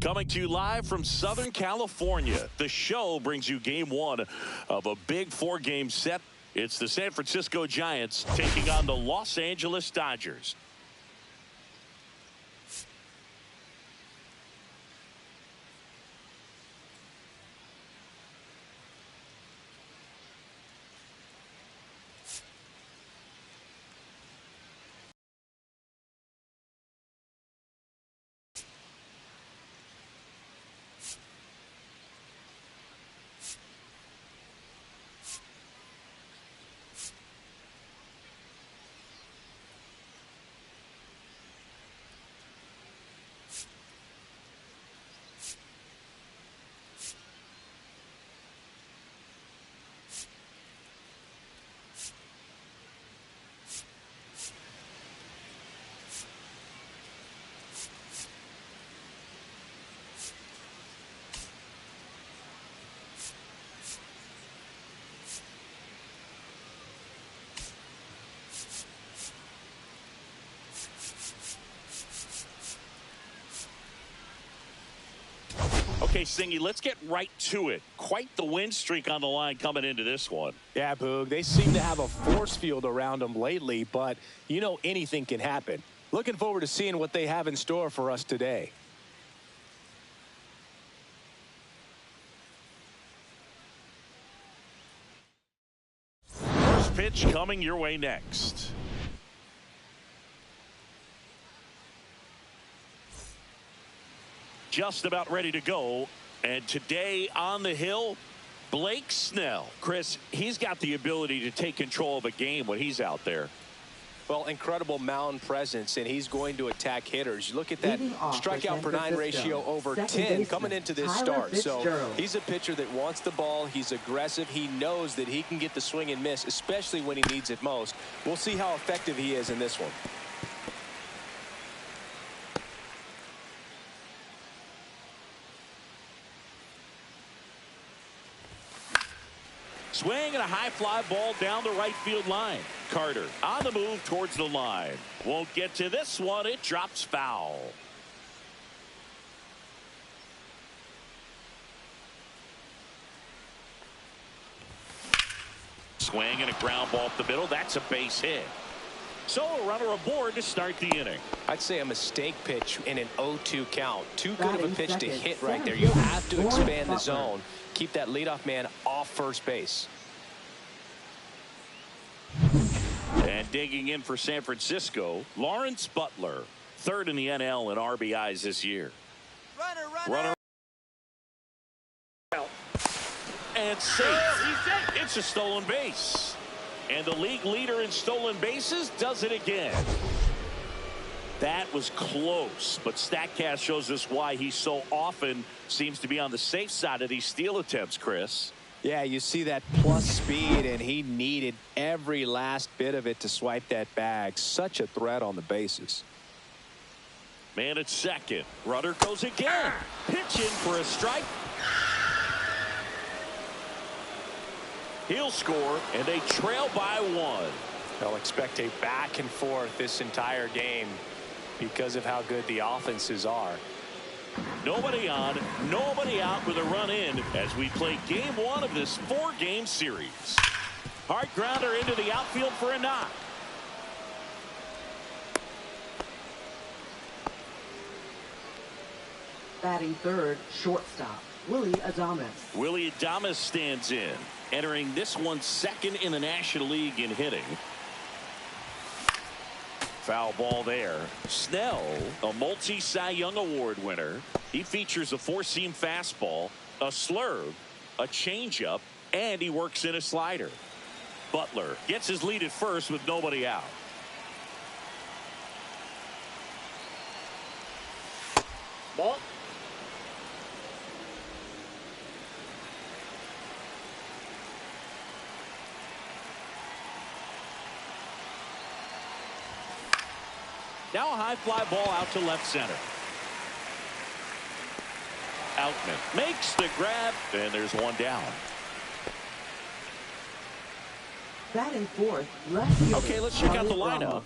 Coming to you live from Southern California, the show brings you game one of a big four-game set. It's the San Francisco Giants taking on the Los Angeles Dodgers. Okay, Singy, let's get right to it. Quite the win streak on the line coming into this one. Yeah, Boog, they seem to have a force field around them lately, but you know anything can happen. Looking forward to seeing what they have in store for us today. First pitch coming your way next. Just about ready to go. And today on the hill, Blake Snell. Chris, he's got the ability to take control of a game when he's out there. Well, incredible mound presence, and he's going to attack hitters. You look at that strikeout per nine ratio over 10 coming into this start. So he's a pitcher that wants the ball. He's aggressive. He knows that he can get the swing and miss, especially when he needs it most. We'll see how effective he is in this one. Swing and a high fly ball down the right field line. Carter on the move towards the line. Won't get to this one. It drops foul. Swing and a ground ball up the middle. That's a base hit. So a runner aboard to start the inning. I'd say a mistake pitch in an 0-2 count. Too good of a pitch to hit right there. You have to expand the zone. Keep that leadoff man off first base. And digging in for San Francisco, Lawrence Butler, third in the NL in RBIs this year. Runner. And safe. It's a stolen base. And the league leader in stolen bases does it again. That was close, but StatCast shows us why he so often seems to be on the safe side of these steal attempts, Chris. Yeah, you see that plus speed, and he needed every last bit of it to swipe that bag. Such a threat on the bases. Man at second. Runner goes again. Pitch in for a strike. He'll score, and they trail by one. They'll expect a back and forth this entire game because of how good the offenses are. Nobody on, nobody out with a run in as we play game one of this four-game series. Hard grounder into the outfield for a knock. Batting third, shortstop, Willy Adames. Willy Adames stands in, entering this one second in the National League in hitting. Foul ball there. Snell, a multi-Cy Young Award winner. He features a four-seam fastball, a slurve, a changeup, and he works in a slider. Butler gets his lead at first with nobody out. Ball. Now a high fly ball out to left center. Outman makes the grab, and there's one down. Batting fourth, left fielder. Okay, let's check out the lineup.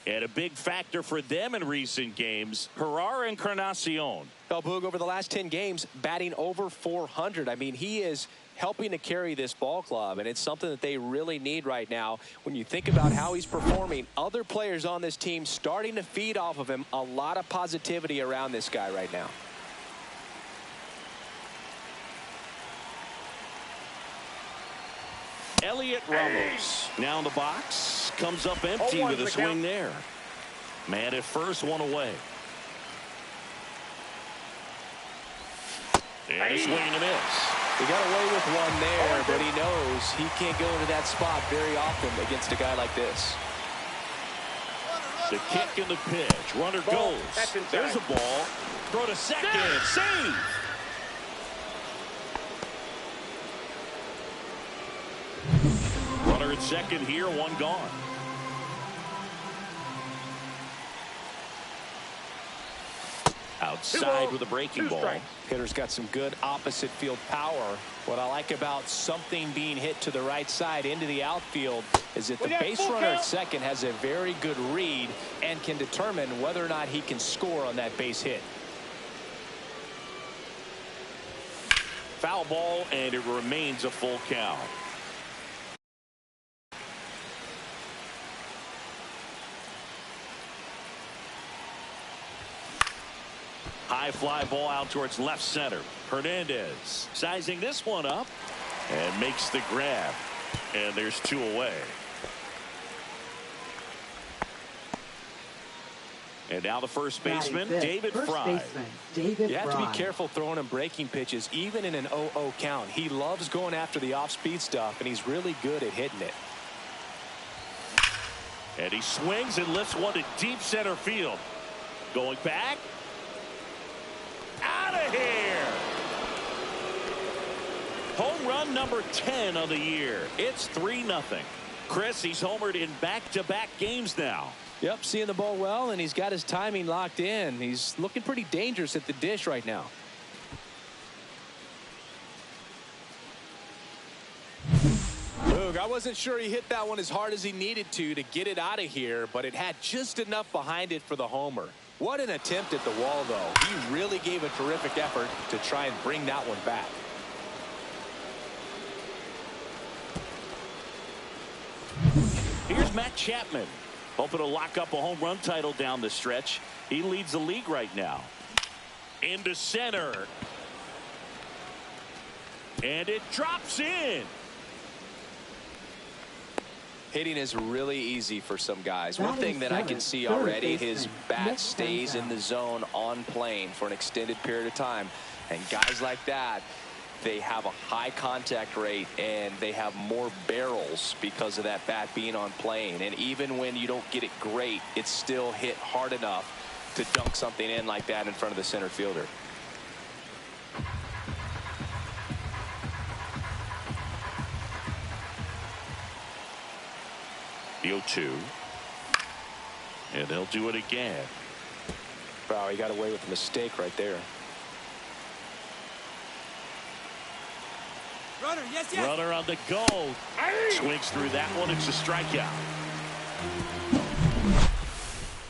And a big factor for them in recent games, Herrera Encarnacion. Well, Boog, over the last 10 games, batting over 400. I mean, he is helping to carry this ball club, and it's something that they really need right now. When you think about how he's performing, other players on this team starting to feed off of him. A lot of positivity around this guy right now. Elliot Ramos now in the box, comes up empty with a swing there. Man at first, one away. And a swing and a miss. He got away with one there, but he knows he can't go into that spot very often against a guy like this. The kick and the pitch. Runner goes. There's a ball. Throw to second. Save. Runner at second here, one gone. Outside with a breaking ball. Hitter's got some good opposite field power. What I like about something being hit to the right side into the outfield is that the base runner at second has a very good read and can determine whether or not he can score on that base hit. Foul ball, and it remains a full count. High fly ball out towards left center. Hernandez sizing this one up and makes the grab. And there's two away. And now the first baseman, David Fry. You have to be careful throwing him breaking pitches, even in an 0-0 count. He loves going after the off-speed stuff, and he's really good at hitting it. And he swings and lifts one to deep center field. Going back. Out of here. Home run number 10 of the year. It's 3-0. Chris, he's homered in back-to-back games now. Yep, seeing the ball well, and he's got his timing locked in. He's looking pretty dangerous at the dish right now. Look, I wasn't sure he hit that one as hard as he needed to get it out of here, but it had just enough behind it for the homer. What an attempt at the wall, though. He really gave a terrific effort to try and bring that one back. Here's Matt Chapman, hoping to lock up a home run title down the stretch. He leads the league right now. Into center. And it drops in. Hitting is really easy for some guys. One thing that I can see already, his bat stays in the zone on plane for an extended period of time. And guys like that, they have a high contact rate and they have more barrels because of that bat being on plane. And even when you don't get it great, it's still hit hard enough to dunk something in like that in front of the center fielder. The 0-2. And they'll do it again. Wow, he got away with a mistake right there. Runner, yes. Runner on the go. Swings through that one. It's a strikeout.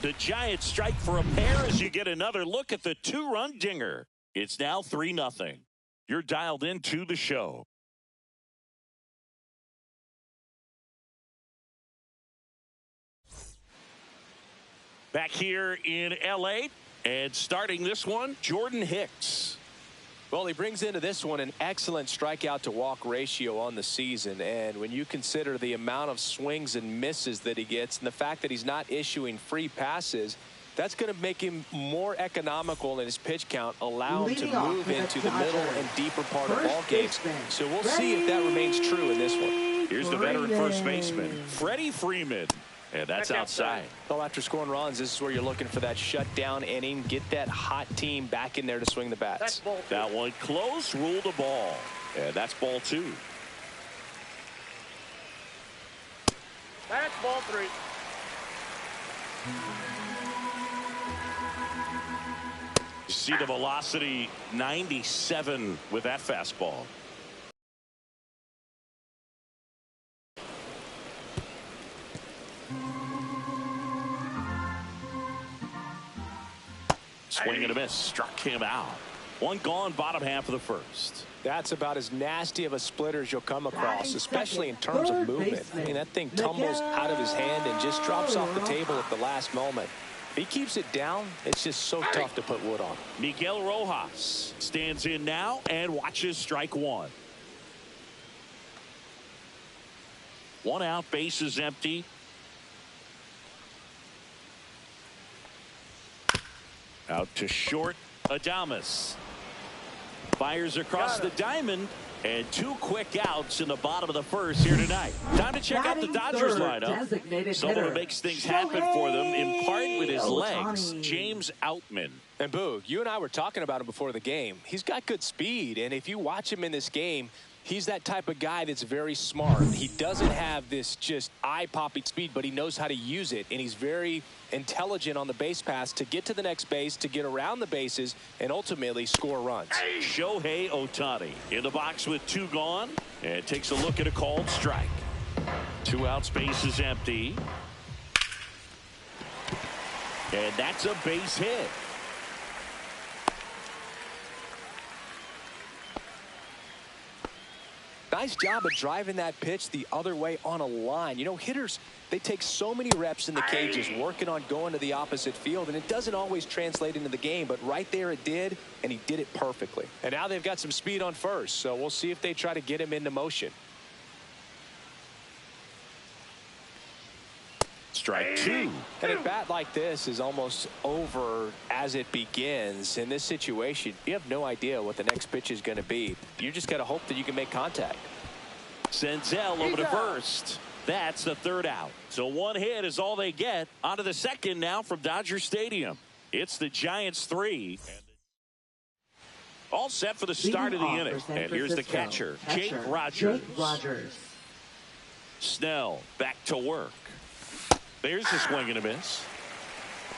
The Giants strike for a pair as you get another look at the two-run dinger. It's now 3-0. You're dialed into the show. Back here in L.A. and starting this one, Jordan Hicks. Well, he brings into this one an excellent strikeout to walk ratio on the season. And when you consider the amount of swings and misses that he gets and the fact that he's not issuing free passes, that's going to make him more economical in his pitch count, allow him to move into the middle and deeper part of ball games. So we'll see if that remains true in this one. Here's the veteran first baseman, Freddie Freeman. And that's outside. Well, after scoring runs, this is where you're looking for that shutdown inning. Get that hot team back in there to swing the bats. That one close, ruled a ball. And that's ball 2. That's ball 3. You see the velocity, 97 with that fastball. Swing and a miss, struck him out. One gone, bottom half of the first. That's about as nasty of a splitter as you'll come across, especially in terms of movement. I mean, that thing tumbles out of his hand and just drops off the table at the last moment. If he keeps it down, it's just so tough to put wood on. Miguel Rojas stands in now and watches strike 1. 1 out, bases empty. Out to short, Adames. Fires across the diamond, and 2 quick outs in the bottom of the first here tonight. Time to check out the Dodgers lineup. Someone who makes things happen for them, in part with his legs, James Outman. And Boog, you and I were talking about him before the game. He's got good speed, and if you watch him in this game, he's that type of guy that's very smart. He doesn't have this just eye-popping speed, but he knows how to use it, and he's very intelligent on the base pass to get to the next base, to get around the bases, and ultimately score runs. Shohei Ohtani in the box with 2 gone, and takes a look at a called strike. 2 outs, bases empty. And that's a base hit. Nice job of driving that pitch the other way on a line. You know, hitters, they take so many reps in the cages working on going to the opposite field, and it doesn't always translate into the game, but right there it did, and he did it perfectly. And now they've got some speed on first, so we'll see if they try to get him into motion. Strike 2. And a bat like this is almost over as it begins. In this situation, you have no idea what the next pitch is going to be. You just got to hope that you can make contact. Senzel over to first. That's the 3rd out. So 1 hit is all they get. On to the 2nd now from Dodger Stadium. It's the Giants 3. All set for the start of the inning. And here's the catcher, Jake Rogers. Snell back to work. There's the swing and a miss.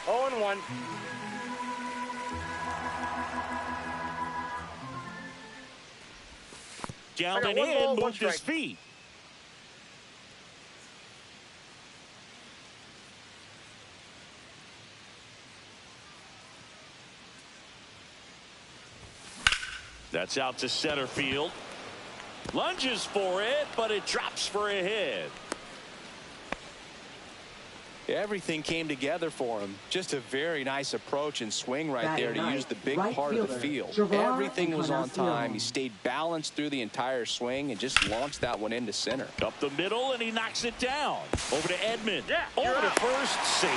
0-1. Down and in, moved his feet. That's out to center field. Lunges for it, but it drops for a hit. Everything came together for him. Just a very nice approach and swing right there to use the big part of the field. Everything was on time. He stayed balanced through the entire swing and just launched that one into center. Up the middle, and he knocks it down. Over to Edman. Over to first, safe.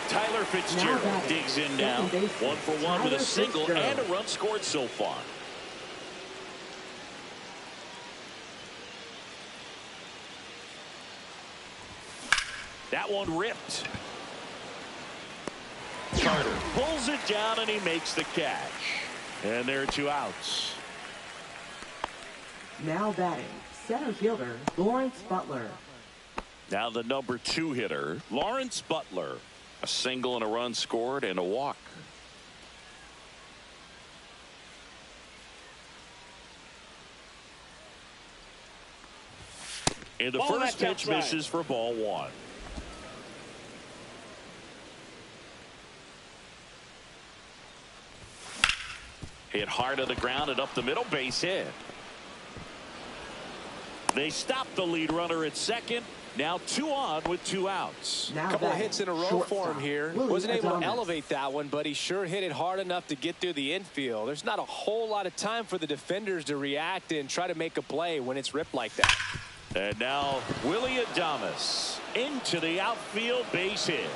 Tyler Fitzgerald digs in now. 1 for 1 with a single and a run scored so far. That one ripped. Carter pulls it down, and he makes the catch. And there are 2 outs. Now batting, center fielder Lawrence Butler. Now the number 2 hitter, Lawrence Butler. A single and a run scored and a walk. And the first pitch misses for ball 1. Hit hard on the ground and up the middle, base hit. They stopped the lead runner at second. Now 2 on with 2 outs. A couple of hits in a row for him here. Wasn't able to elevate that one, but he sure hit it hard enough to get through the infield. There's not a whole lot of time for the defenders to react and try to make a play when it's ripped like that. And now Willy Adames into the outfield, base hit.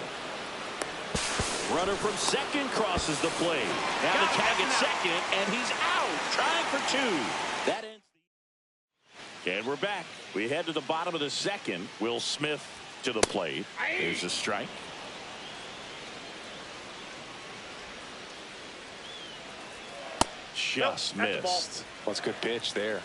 Runner from second crosses the plate. Now the tag at second, and he's out, trying for 2. That ends. And we're back. We head to the bottom of the second. Will Smith to the plate. There's a strike. Just missed. Well, it's a good pitch there.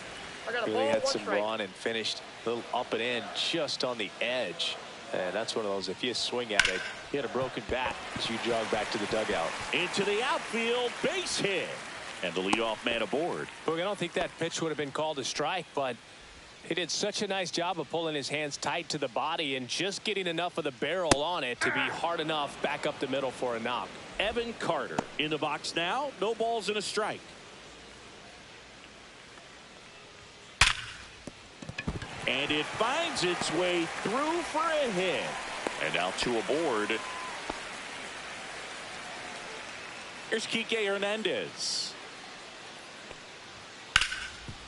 Really had some run and finished a little up and in just on the edge. And that's one of those, if you swing at it, you had a broken bat as you jog back to the dugout. Into the outfield, base hit. And the leadoff man aboard. Look, I don't think that pitch would have been called a strike, but he did such a nice job of pulling his hands tight to the body and just getting enough of the barrel on it to be hard enough back up the middle for a knock. Evan Carter in the box now. No balls and a strike. And it finds its way through for a hit. And now 2 aboard. Here's Kike Hernandez.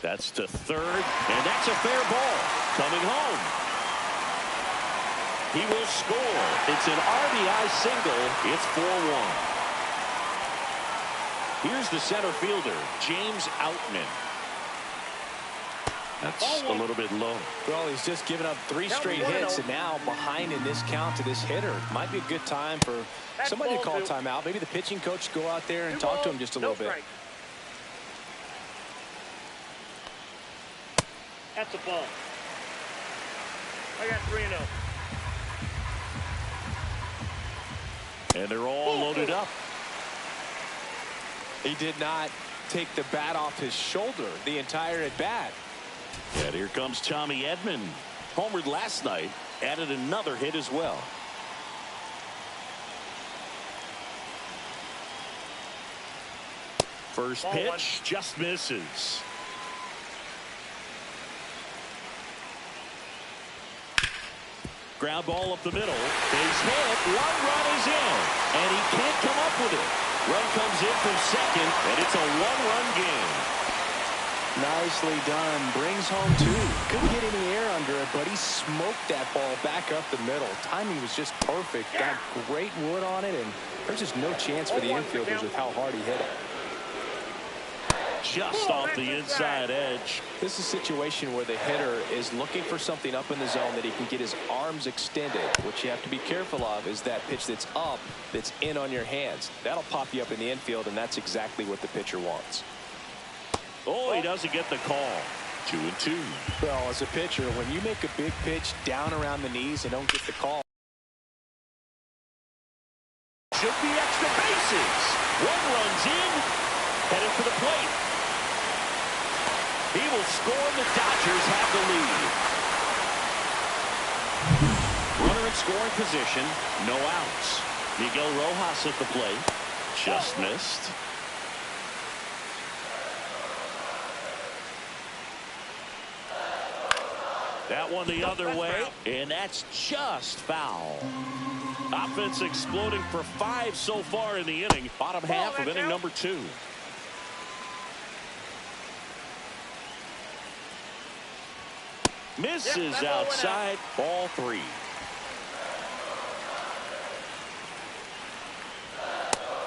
That's to third, and that's a fair ball. Coming home. He will score. It's an RBI single. It's 4-1. Here's the center fielder, James Outman. That's a little bit low. Well, he's just given up 3 straight hits, and now behind in this count to this hitter. Might be a good time for somebody to call a timeout. Maybe the pitching coach go out there and talk to him just a little bit. That's a ball. I got 3-0. And they're all loaded up. He did not take the bat off his shoulder the entire at bat. And here comes Tommy Edman. Homered last night. Added another hit as well. First pitch just misses. Ground ball up the middle. Base hit. 1 run is in. And he can't come up with it. Run comes in from second. And it's a 1-run game. Nicely done. Brings home 2. Couldn't get any air under it, but he smoked that ball back up the middle. Timing was just perfect. Got great wood on it, and there's just no chance for the infielders with how hard he hit it. Just off the inside edge. This is a situation where the hitter is looking for something up in the zone that he can get his arms extended. What you have to be careful of is that pitch that's up, that's in on your hands. That'll pop you up in the infield, and that's exactly what the pitcher wants. Oh, he doesn't get the call. 2-2. Well, as a pitcher, when you make a big pitch down around the knees and don't get the call. Should be extra bases. 1 run's in. Headed for the plate. He will score. The Dodgers have the lead. Runner in scoring position. No outs. Miguel Rojas at the plate. Just missed. That one the other way, and that's just foul. Offense exploding for 5 so far in the inning. Bottom half of inning number 2. Misses outside. Ball 3.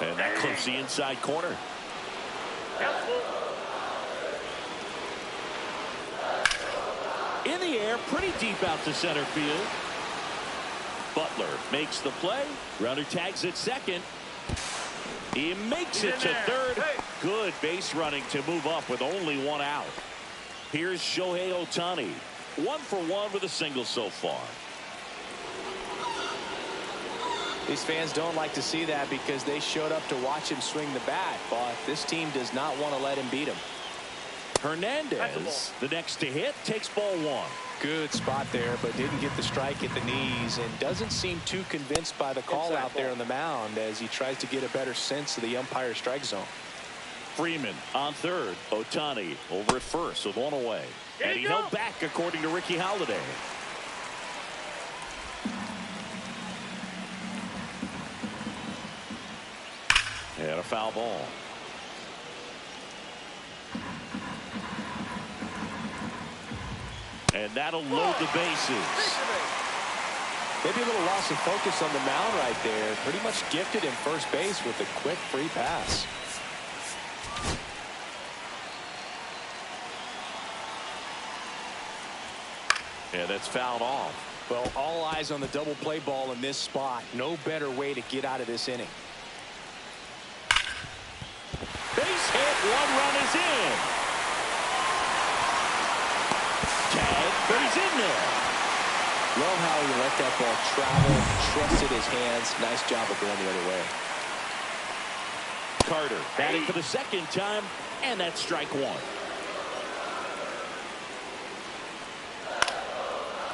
And that clips the inside corner. In the air, pretty deep out to center field. Butler makes the play. Runner tags at second. He makes it to third. Good base running to move up with only 1 out. Here's Shohei Ohtani. 1 for 1 with a single so far. These fans don't like to see that because they showed up to watch him swing the bat, but this team does not want to let him beat him. Hernandez, the next to hit, takes ball 1. Good spot there, but didn't get the strike at the knees and doesn't seem too convinced by the call out there on the mound as he tries to get a better sense of the umpire strike zone. Freeman on third. Ohtani over at first with one away. And he held back, according to Ricky Holiday. And a foul ball. And that'll load the bases. Maybe a little loss of focus on the mound right there. Pretty much gifted in first base with a quick free pass. And that's fouled off. Well, all eyes on the double play ball in this spot. No better way to get out of this inning. Base hit, 1 run is in. Tag, but he's in there. Love how he let that ball travel, trusted his hands. Nice job of going the other way. Carter batting for the second time, and that's strike 1.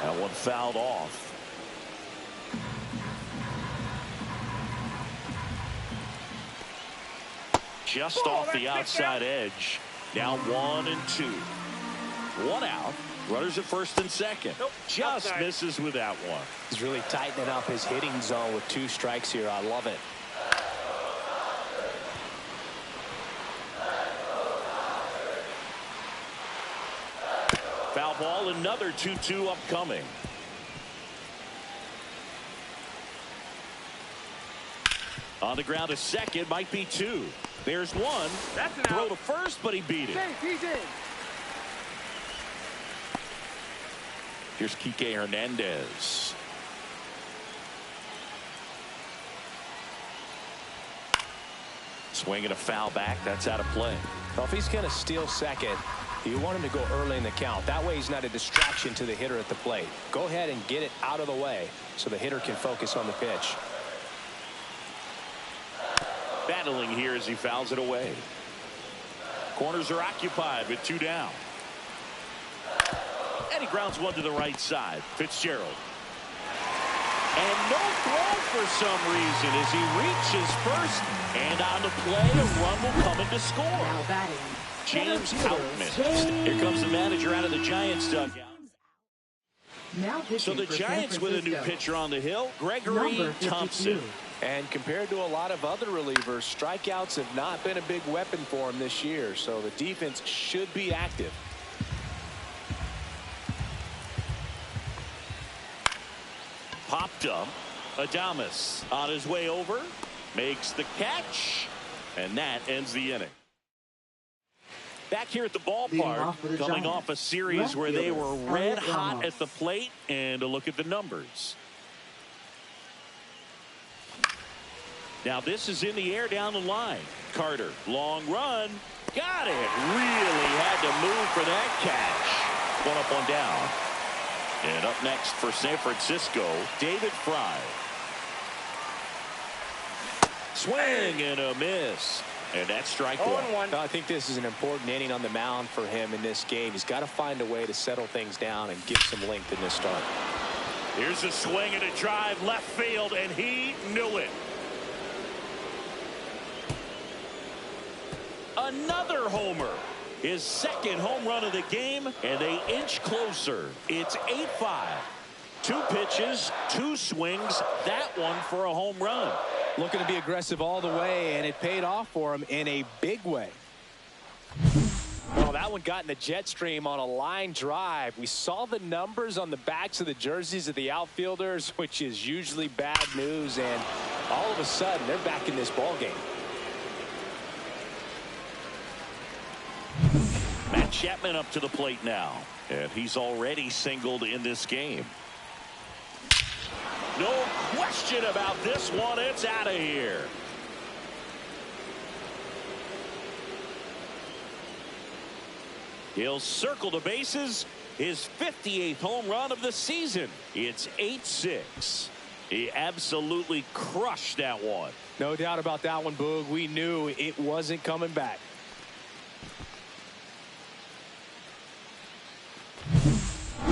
That one fouled off. Just off the outside edge. Now 1 and 2. 1 out. Runners at first and second. Just misses with that one. He's really tightening up his hitting zone with 2 strikes here. I love it. Foul ball, another 2-2 upcoming. On the ground, a second, might be 2. There's 1. That's an Throw out. to first, but he beat it. He's in. Here's Kike Hernandez. Swinging a foul back. That's out of play. Well, if he's going to steal second, you want him to go early in the count. That way he's not a distraction to the hitter at the plate. Go ahead and get it out of the way so the hitter can focus on the pitch. Battling here as he fouls it away. Corners are occupied with 2 down. And he grounds one to the right side. Fitzgerald. And no throw for some reason as he reaches first. And on the play, a run will come in to score. Now batting. James Outman. Here comes the manager out of the Giants dugout. Now So the Giants with a new pitcher on the hill, Gregory Thompson. And compared to a lot of other relievers, strikeouts have not been a big weapon for him this year. So the defense should be active. Popped up. Adames on his way over. Makes the catch. And that ends the inning. Back here at the ballpark, coming off a series where they were red hot at the plate. And a look at the numbers. Now this is in the air down the line. Carter, long run. Got it. Really had to move for that catch. 1 up, 1 down. And up next for San Francisco, David Fry. Swing and a miss. And that's strike 1. I think this is an important inning on the mound for him in this game. He's got to find a way to settle things down and give some length in this start. Here's a swing and a drive left field, and he knew it. Another homer. His second home run of the game, and they inch closer. It's 8-5. 2 pitches, 2 swings. That one for a home run. Looking to be aggressive all the way, and it paid off for him in a big way. Well, that one got in the jet stream on a line drive. We saw the numbers on the backs of the jerseys of the outfielders, which is usually bad news, and all of a sudden, they're back in this ball game. Matt Chapman up to the plate now, and he's already singled in this game. No question about this one. It's out of here. He'll circle the bases. His 58th home run of the season. It's 8-6. He absolutely crushed that one. No doubt about that one, Boog. We knew it wasn't coming back.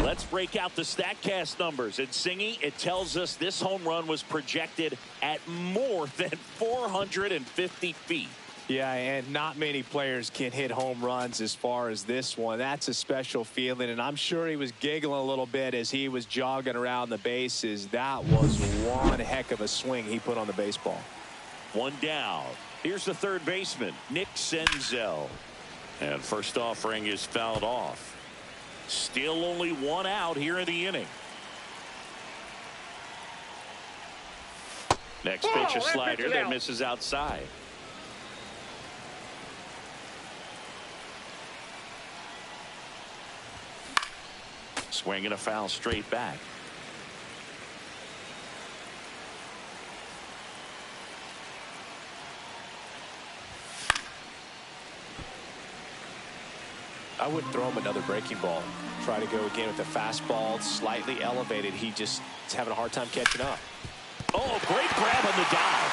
Let's break out the StatCast numbers. And Singy, it tells us this home run was projected at more than 450 feet. Yeah, and not many players can hit home runs as far as this one. That's a special feeling, and I'm sure he was giggling a little bit as he was jogging around the bases. That was one heck of a swing he put on the baseball. One down. Here's the third baseman, Nick Senzel. And first offering is fouled off. Still only one out here in the inning. Next pitch, a slider that misses outside. Swing and a foul straight back. I wouldn't throw him another breaking ball. Try to go again with the fastball slightly elevated. He just is having a hard time catching up. Oh, great grab on the dive.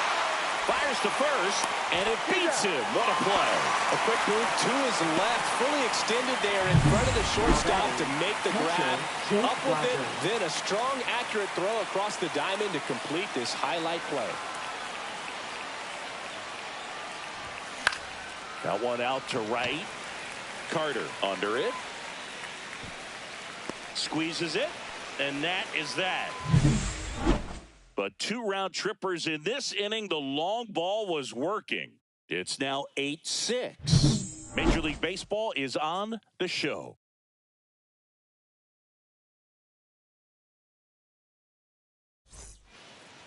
Fires to first, and it beats him. What a play. A quick move to his left, fully extended there in front of the shortstop to make the grab. Up with it, then a strong, accurate throw across the diamond to complete this highlight play. That one out to right. Carter under it. Squeezes it, and that is that. But two round trippers in this inning. The long ball was working. It's now 8-6. Major League Baseball is on the show.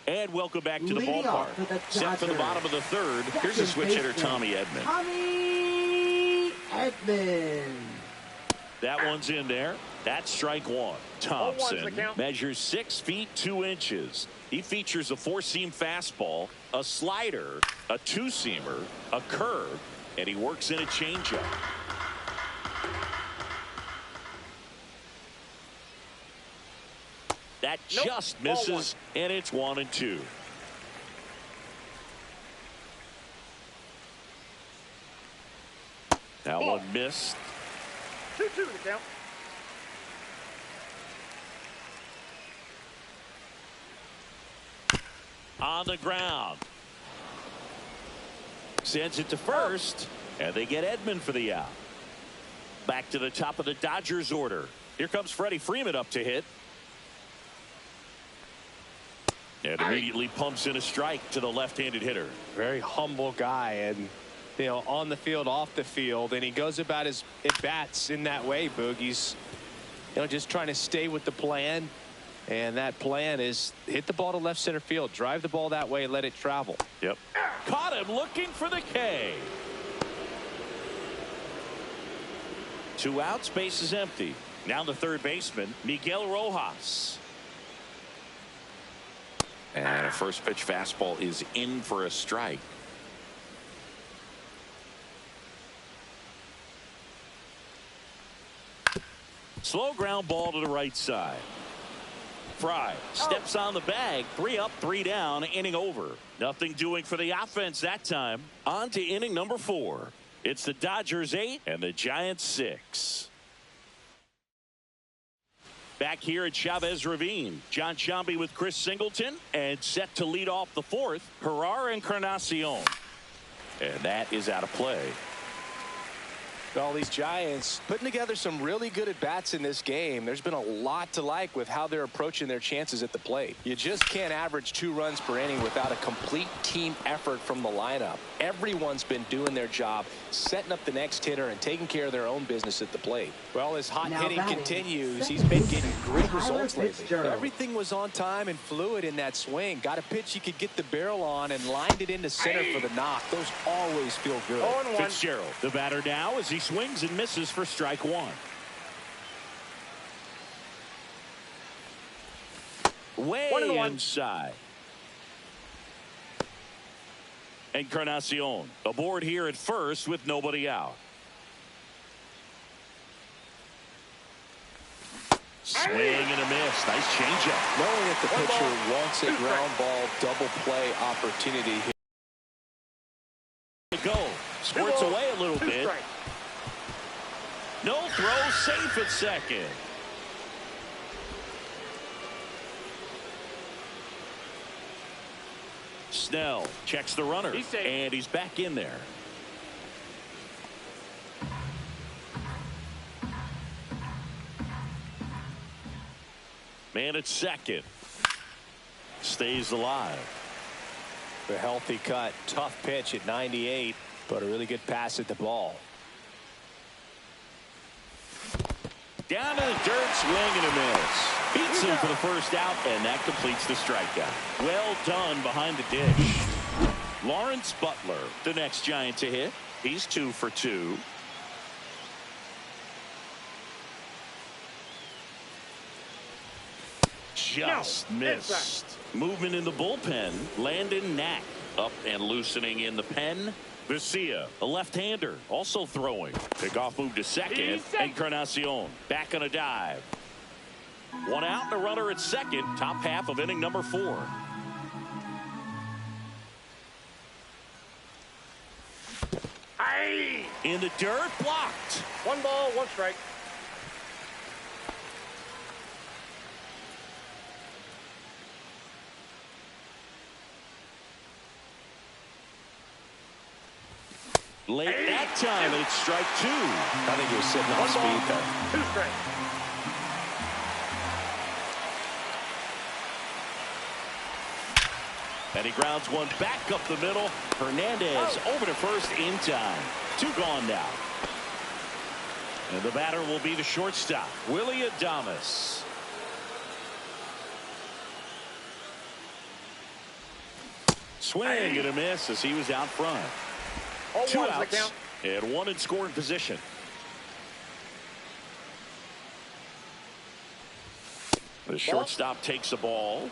And welcome back to the ballpark. Set for the bottom of the third. Here's the switch hitter, Tommy Edman. Tommy Edman. That one's in there. That's strike one. Thompson measures 6 feet 2 inches. He features a 4-seam fastball, a slider, a 2-seamer, a curve, and he works in a changeup. That just misses, and it's 1-2. That one missed. 2-2 the count. On the ground. Sends it to first, and they get Edman for the out. Back to the top of the Dodgers order. Here comes Freddie Freeman up to hit. And immediately pumps in a strike to the left-handed hitter. Very humble guy, and you know, on the field, off the field, and he goes about his at-bats in that way, Boog. He's, you know, just trying to stay with the plan, and that plan is hit the ball to left center field, drive the ball that way, let it travel. Yep. Caught him looking for the K. 2 outs, base is empty. Now the third baseman, Miguel Rojas. And a first pitch fastball is in for a strike. Slow ground ball to the right side. Fry steps on the bag. 3 up, 3 down, inning over. Nothing doing for the offense that time. On to inning number 4. It's the Dodgers 8 and the Giants 6. Back here at Chavez Ravine, John Sciambi with Chris Singleton, and set to lead off the 4th, Jerar Encarnacion. And that is out of play. All these Giants putting together some really good at-bats in this game. There's been a lot to like with how they're approaching their chances at the plate. You just can't average 2 runs per inning without a complete team effort from the lineup. Everyone's been doing their job, setting up the next hitter and taking care of their own business at the plate. Well, as hot hitting continues, he's been getting great results lately. Everything was on time and fluid in that swing. Got a pitch he could get the barrel on and lined it into center for the knock. Those always feel good. Fitzgerald, the batter now, as he swings and misses for strike 1. Way inside. Encarnacion aboard here at first with nobody out. Swing and a miss. Nice changeup. Knowing that the pitcher wants a ground ball double play opportunity here. Go. Squirts away a little bit. No throw, safe at second. Snell checks the runner, and he's back in there. And at second. Stays alive. A healthy cut. Tough pitch at 98, but a really good pass at the ball. Down to the dirt, swing and a miss. Beats him for the first out, and that completes the strikeout. Well done behind the dish. Lawrence Butler, the next Giant to hit. He's 2 for 2. Just missed. Movement in the bullpen. Landon Knack up and loosening in the pen. Vesia, a left-hander, also throwing. Pickoff move to second. Encarnacion back on a dive. One out and a runner at second. Top half of inning number 4. In the dirt, blocked. 1 ball, 1 strike. Late that time, and it's strike 2. I think he was sitting on speed there. 2 strikes. And he grounds one back up the middle. Hernandez over to first in time. 2 gone now. And the batter will be the shortstop, Willy Adames. Swing and a miss as he was out front. 2 outs and 1 in scoring position. The shortstop takes the ball.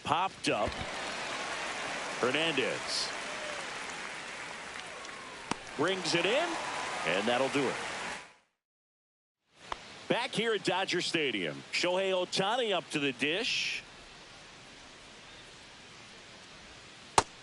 Popped up. Hernandez brings it in, and that'll do it. Back here at Dodger Stadium, Shohei Ohtani up to the dish.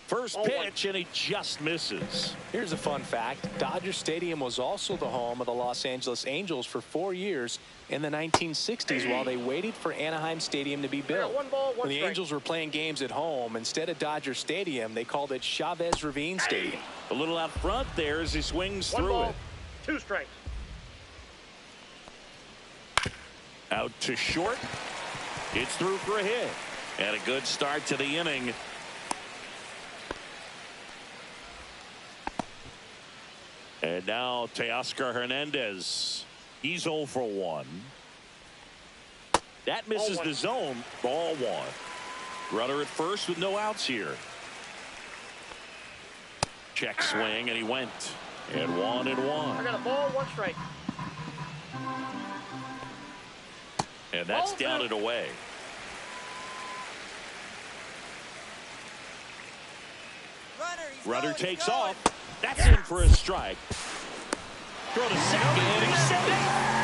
First pitch, and he just misses. Here's a fun fact. Dodger Stadium was also the home of the Los Angeles Angels for 4 years in the 1960s while they waited for Anaheim Stadium to be built. 1 ball, 1 When the strike. Angels were playing games at home, instead of Dodger Stadium, they called it Chavez Ravine Stadium. A little out front there as he swings 1 through ball, it. 2 strikes. Out to short. It's through for a hit. And a good start to the inning. And now Teoscar Hernandez. He's 0 for 1. That misses the zone. Ball 1. Runner at first with no outs here. Check swing, and he went. And 1 and 1. I got a ball, 1 strike. And that's down and away. Runner takes off. That's in for a strike. Throw to second, and he's set it.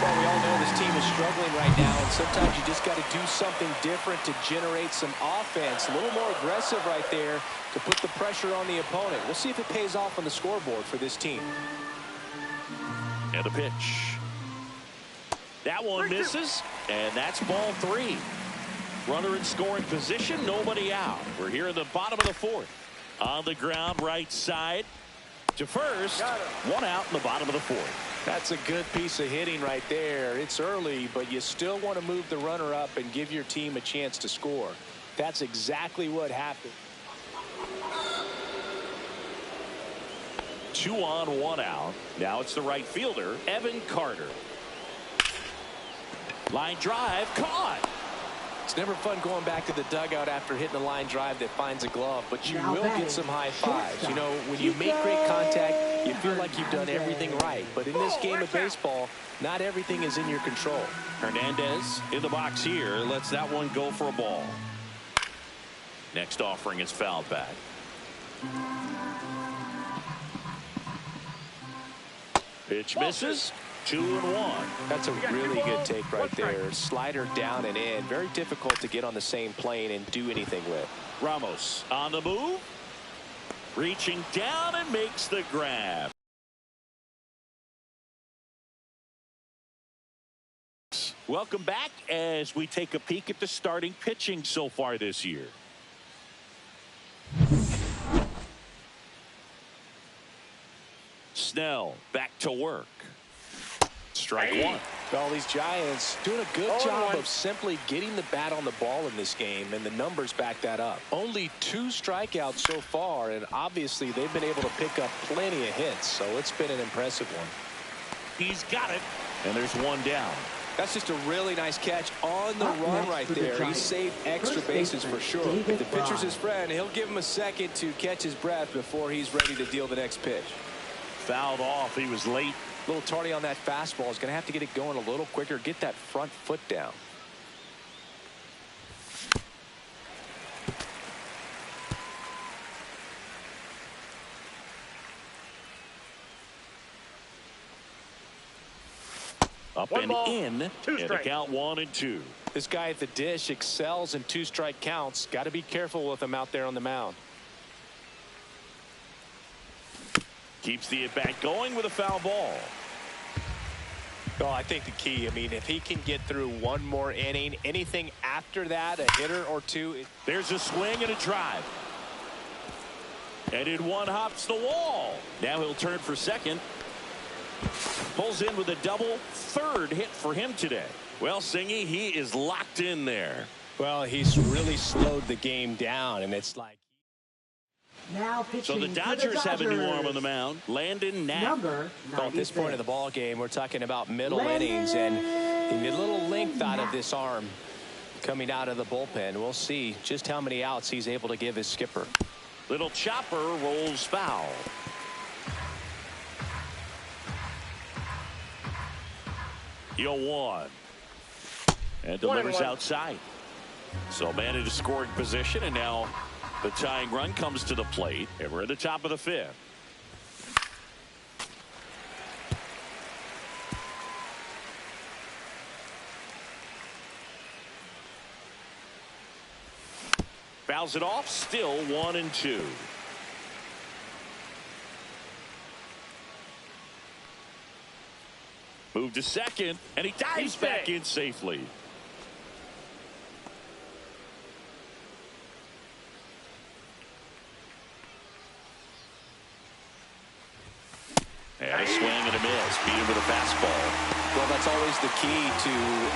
Well, we all know this team is struggling right now, and sometimes you just got to do something different to generate some offense. A little more aggressive right there to put the pressure on the opponent. We'll see if it pays off on the scoreboard for this team. And a pitch. That one misses, and that's ball 3. Runner in scoring position, nobody out. We're here in the bottom of the 4th. On the ground, right side to first. 1 out in the bottom of the 4th. That's a good piece of hitting right there. It's early, but you still want to move the runner up and give your team a chance to score. That's exactly what happened. 2 on, 1 out. Now it's the right fielder, Evan Carter. Line drive, caught. It's never fun going back to the dugout after hitting a line drive that finds a glove, but you will get some high fives. You know, when you make great contact, you feel like you've done everything right. But in this game of baseball, not everything is in your control. Hernandez in the box here, lets that one go for a ball. Next offering is fouled back. Pitch misses. 2 and 1. That's a really good take right there. Slider down and in. Very difficult to get on the same plane and do anything with. Ramos on the move. Reaching down and makes the grab. Welcome back as we take a peek at the starting pitching so far this year. Snell back to work. Strike one. Well, these Giants doing a good job of simply getting the bat on the ball in this game, and the numbers back that up. Only 2 strikeouts so far, and obviously they've been able to pick up plenty of hits, so it's been an impressive one. He's got it, and there's one down. That's just a really nice catch on the run right there. He saved extra bases for sure. If the pitcher's his friend, he'll give him a second to catch his breath before he's ready to deal the next pitch. Fouled off. He was late. A little tardy on that fastball. Is going to have to get it going a little quicker. Get that front foot down. Up and in, and the count 1-2. This guy at the dish excels in 2-strike counts. Got to be careful with him out there on the mound. Keeps the at-bat going with a foul ball. Oh, I think the key, I mean, if he can get through one more inning, anything after that, a hitter or two. There's a swing and a drive. And in one hops the wall. Now he'll turn for second. Pulls in with a double. 3rd hit for him today. Well, Singy, he is locked in there. Well, he's really slowed the game down, and it's like. Now pitching so the Dodgers have a new arm on the mound. Landon Knapp. Number 96. Well, at this point of the ball game, we're talking about middle innings, and you get a little length out of this arm coming out of the bullpen. We'll see just how many outs he's able to give his skipper. Little chopper rolls foul. Yo, 1 and delivers outside. So man in a scoring position, and now the tying run comes to the plate, and we're at the top of the 5th. Fouls it off. Still 1-2. Move to second, and he dives back in safely. And a swing and a miss. Beat him with a fastball. Well, that's always the key to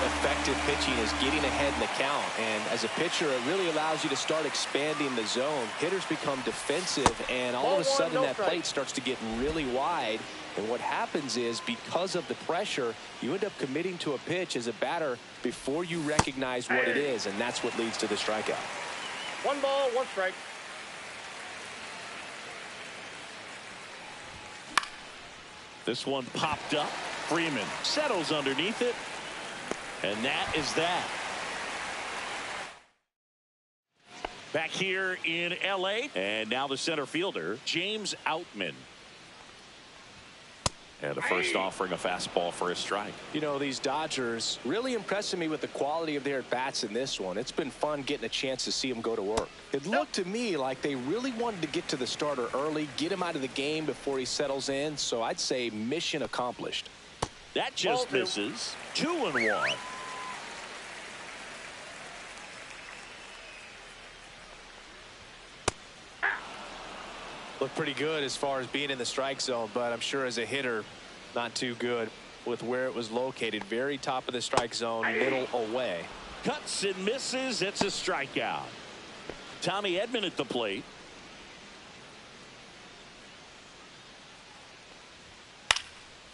effective pitching, is getting ahead in the count. And as a pitcher, it really allows you to start expanding the zone. Hitters become defensive, and all of a sudden that plate starts to get really wide. And what happens is, because of the pressure, you end up committing to a pitch as a batter before you recognize what it is, and that's what leads to the strikeout. 1 ball, 1 strike. This one popped up. Freeman settles underneath it, and that is that. Back here in L.A., and now the center fielder, James Outman. And a first offering a fastball for a strike. You know, these Dodgers really impressing me with the quality of their bats in this one. It's been fun getting a chance to see them go to work. It looked to me like they really wanted to get to the starter early, get him out of the game before he settles in. So I'd say mission accomplished. That just misses. 2-1. Looked pretty good as far as being in the strike zone, but I'm sure as a hitter, not too good with where it was located. Very top of the strike zone, middle away. Cuts and misses. It's a strikeout. Tommy Edman at the plate.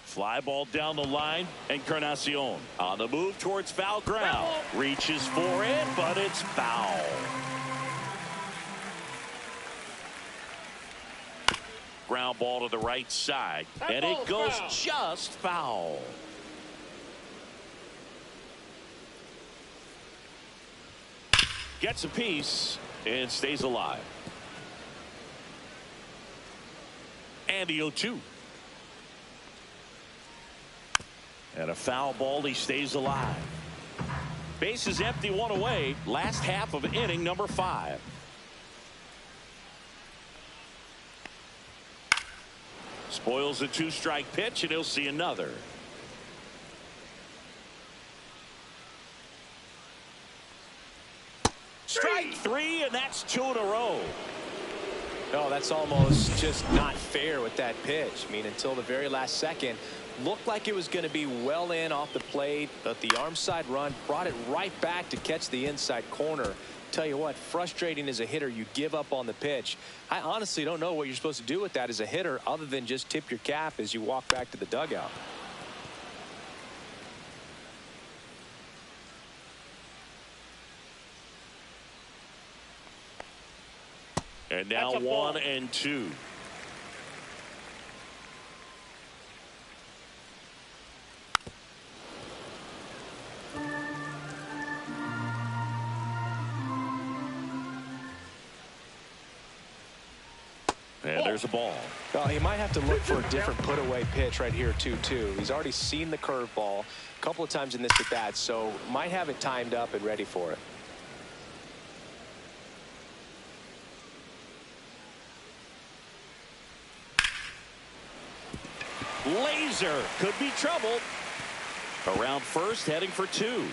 Fly ball down the line, and Encarnacion on the move towards foul ground. Reaches for it, but it's foul. Ground ball to the right side, and it goes just foul. Gets a piece and stays alive. And the 0-2. And a foul ball. He stays alive. Base is empty, 1 away. Last half of inning number 5. Spoils a 2-strike pitch, and he'll see another. Strike 3, and that's 2 in a row. Oh, that's almost just not fair with that pitch. I mean, until the very last second, looked like it was going to be well in off the plate, but the arm side run brought it right back to catch the inside corner. Tell you what, frustrating as a hitter, you give up on the pitch. I honestly don't know what you're supposed to do with that as a hitter other than just tip your cap as you walk back to the dugout. And now 1-2. And there's a ball. Well, he might have to look for a different put-away pitch right here, 2-2. He's already seen the curveball a couple of times in this at-bat, so might have it timed up and ready for it. Laser could be trouble. Around first, heading for 2.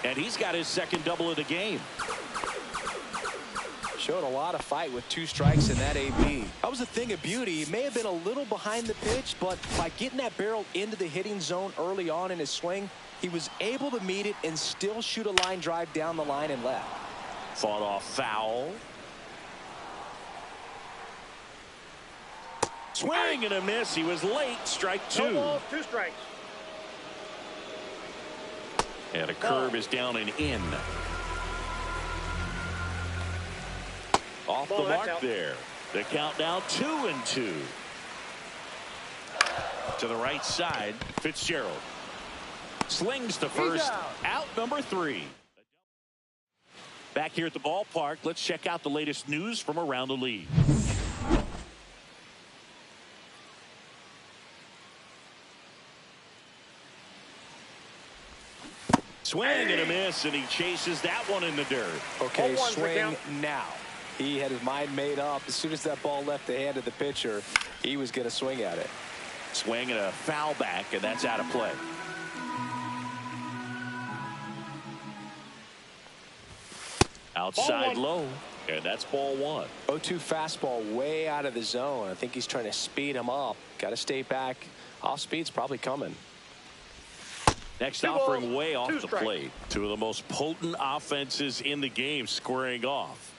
And he's got his second double of the game. Showed a lot of fight with 2 strikes in that AB. That was a thing of beauty. He may have been a little behind the pitch, but by getting that barrel into the hitting zone early on in his swing, he was able to meet it and still shoot a line drive down the line and left. Fought off foul. Swing and a miss. He was late. Strike 2. 2 balls, 2 strikes. And a curve is down and in. Off the mark there. The count now 2-2. To the right side, Fitzgerald. Slings to first. Out number 3. Back here at the ballpark, let's check out the latest news from around the league. Swing and a miss, and he chases that one in the dirt. Okay, swing now. He had his mind made up. As soon as that ball left the hand of the pitcher, he was going to swing at it. Swing and a foul back, and that's out of play. Outside low, and that's ball 1. 0-2 fastball way out of the zone. I think he's trying to speed him up. Got to stay back. Off speed's probably coming. Next offering way off the plate. 2 of the most potent offenses in the game squaring off.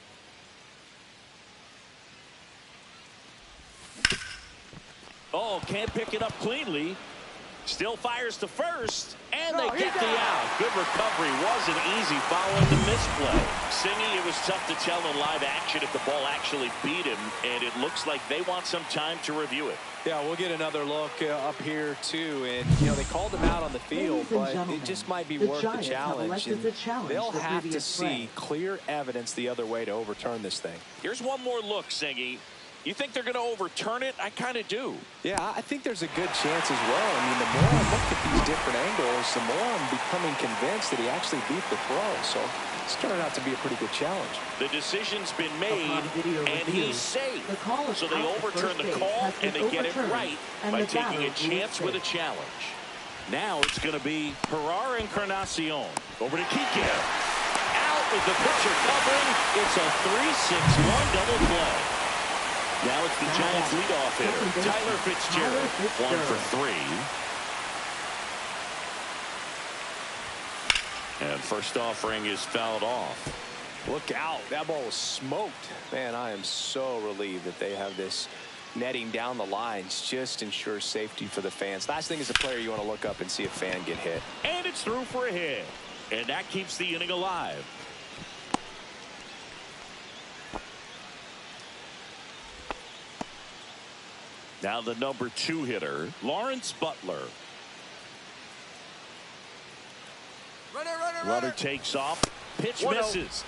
Oh, can't pick it up cleanly. Still fires to first, and they get the out. Good recovery. Wasn't easy following the misplay. Singy, it was tough to tell in live action if the ball actually beat him, and it looks like they want some time to review it. Yeah, we'll get another look up here, too. And, you know, they called him out on the field, but it just might be worth the challenge. And they'll have to see clear evidence the other way to overturn this thing. Here's one more look, Singy. You think they're going to overturn it? I kind of do. Yeah, I think there's a good chance as well. I mean, the more I look at these different angles, the more I'm becoming convinced that he actually beat the throw. So it's turning out to be a pretty good challenge. The decision's been made, and he's safe. So they overturn the call, and they get it right by taking a chance with a challenge. Now it's going to be Herrera Encarnacion. Over to Kike. Out with the pitcher covering. It's a 3-6-1 double play. Now it's the Giants' leadoff hitter, Tyler Fitzgerald. 1 for 3. And first offering is fouled off. Look out. That ball was smoked. Man, I am so relieved that they have this netting down the lines. Just ensures safety for the fans. Last thing as a player, you want to look up and see a fan get hit. And it's through for a hit. And that keeps the inning alive. Now the number 2 hitter, Lawrence Butler. Runner takes off. Pitch misses.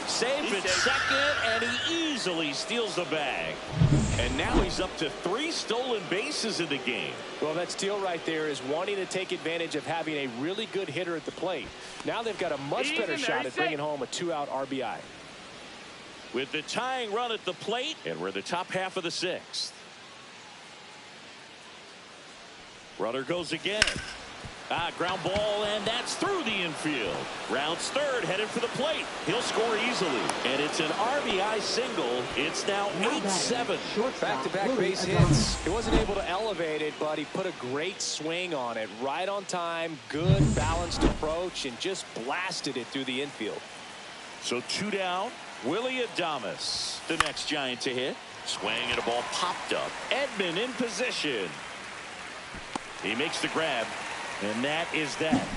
Safe at second, and he easily steals the bag. And now he's up to 3 stolen bases in the game. Well, that steal right there is wanting to take advantage of having a really good hitter at the plate. Now they've got a much better shot at bringing home a 2-out RBI. With the tying run at the plate, and we're in the top half of the 6th. Runner goes again. Ground ball, and that's through the infield. Rounds third, headed for the plate. He'll score easily. And it's an RBI single. It's now 8-7. Back-to-back base hits. He wasn't able to elevate it, but he put a great swing on it. Right on time, good balanced approach, and just blasted it through the infield. So 2 down. Willy Adames, the next Giant to hit. Swing and a ball popped up. Edman in position. He makes the grab. And that is that.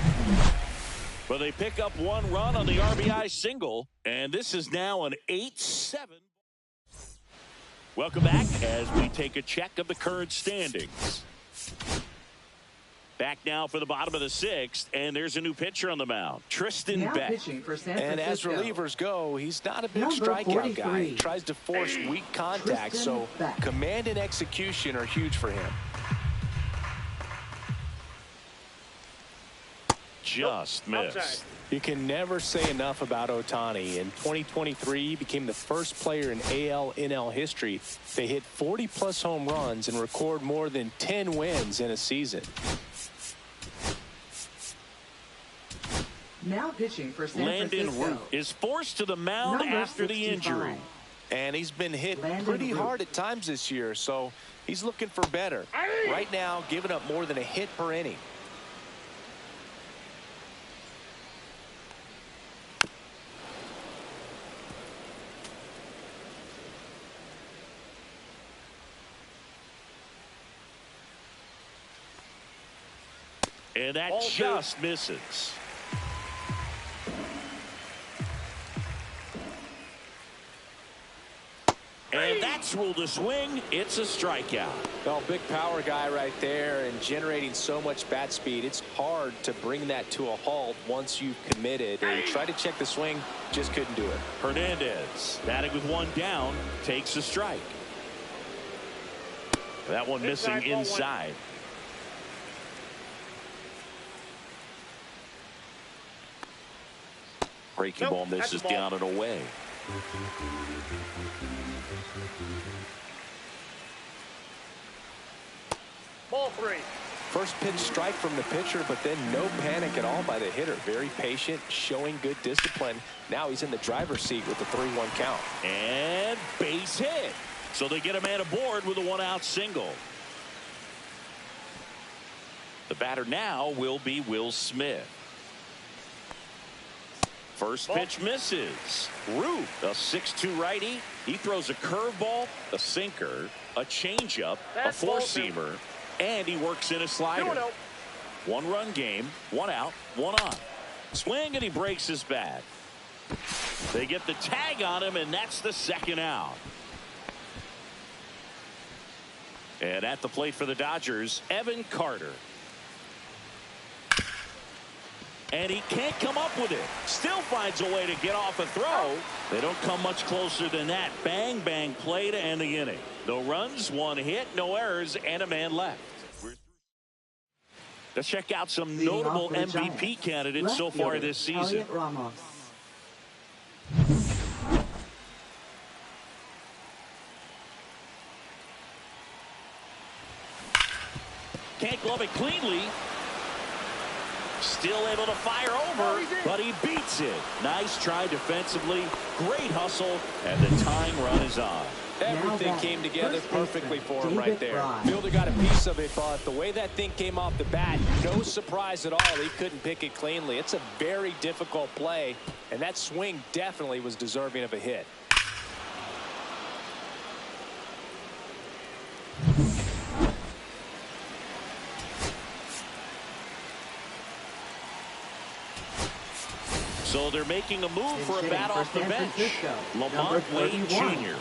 But they pick up 1 run on the RBI single. And this is now an 8-7. Welcome back as we take a check of the current standings. Back now for the bottom of the 6th. And there's a new pitcher on the mound. Tristan Beck. And as relievers go, he's not a big strikeout guy. He tries to force weak contact. So command and execution are huge for him. Just missed. You can never say enough about Ohtani. In 2023, he became the first player in AL/NL history to hit 40-plus home runs and record more than 10 wins in a season. Now pitching for San Landon Francisco. Root is forced to the mound after the injury. And he's been hit pretty hard at times this year, so he's looking for better. Right now, giving up more than a hit per inning. And that just misses. And that's ruled a swing. It's a strikeout. Well, big power guy right there and generating so much bat speed. It's hard to bring that to a halt once you've committed. And he tried to check the swing, just couldn't do it. Hernandez, batting with 1 down, takes a strike. That one missing inside. Breaking ball misses down and away. Ball 3. First pitch strike from the pitcher, but then no panic at all by the hitter. Very patient, showing good discipline. Now he's in the driver's seat with the 3-1 count. And base hit. So they get a man aboard with a 1-out single. The batter now will be Will Smith. First pitch misses. Root, a 6'2" righty. He throws a curveball, a sinker, a changeup, a four-seamer, and he works in a slider. 1-run game, 1 out, 1 on. Swing, and he breaks his bat. They get the tag on him, and that's the 2nd out. And at the plate for the Dodgers, Evan Carter. And he can't come up with it. Still finds a way to get off a throw. They don't come much closer than that. Bang, bang play to end the inning. No runs, 1 hit, no errors, and a man left. Let's check out some notable MVP candidates so far this season. Can't glove it cleanly. Still able to fire over, but he beats it. Nice try defensively. Great hustle, and the tying run is on. Everything came together perfectly for him right there. Fielder got a piece of it, but the way that thing came off the bat, no surprise at all. He couldn't pick it cleanly. It's a very difficult play, and that swing definitely was deserving of a hit. So they're making a move for a bat off the bench. Lamont Wade Jr.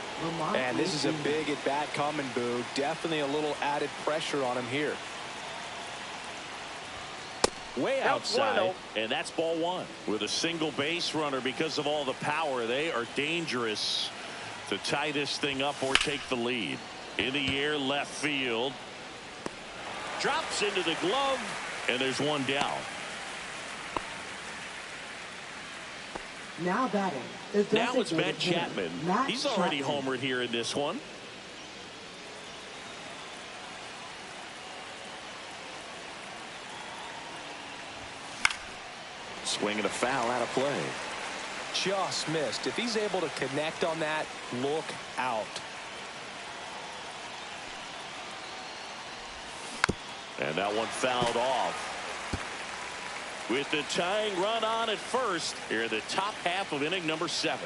And this is a big at-bat coming, Boo. Definitely a little added pressure on him here. Way outside, and that's ball 1. With a single base runner, because of all the power, they are dangerous to tie this thing up or take the lead. In the air, left field. Drops into the glove, and there's 1 down. Now batting. Now it's Matt Chapman. He's already homered here in this one. Swing and a foul out of play. Just missed. If he's able to connect on that, look out. And that one fouled off. With the tying run on at first here in the top half of inning number 7.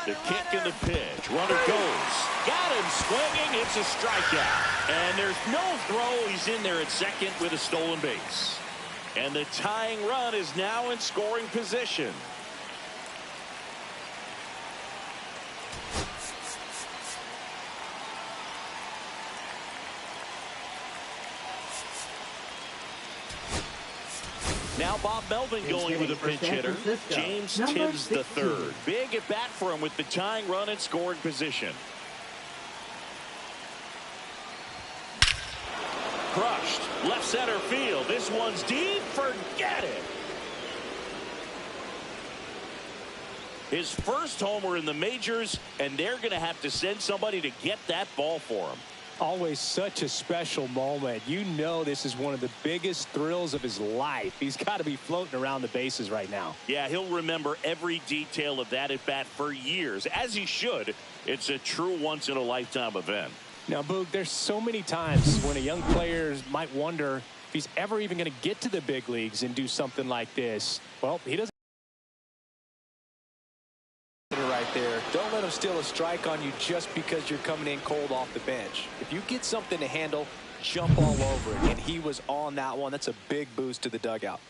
The kick and the pitch. Runner goes. Got him swinging. It's a strikeout. And there's no throw. He's in there at second with a stolen base. And the tying run is now in scoring position. Now Bob Melvin going with a pinch hitter. James Tibbs III. Big at bat for him with the tying run in scoring position. Crushed. Left center field. This one's deep. Forget it. His first homer in the majors, and they're going to have to send somebody to get that ball for him. Always such a special moment. You know this is one of the biggest thrills of his life. He's got to be floating around the bases right now. Yeah, he'll remember every detail of that at bat for years, as he should. It's a true once-in-a-lifetime event. Now, Boog, there's so many times when a young player might wonder if he's ever even going to get to the big leagues and do something like this. Well, he doesn't. Right there. Don't let him steal a strike on you just because you're coming in cold off the bench. If you get something to handle, jump all over it. And he was on that one. That's a big boost to the dugout.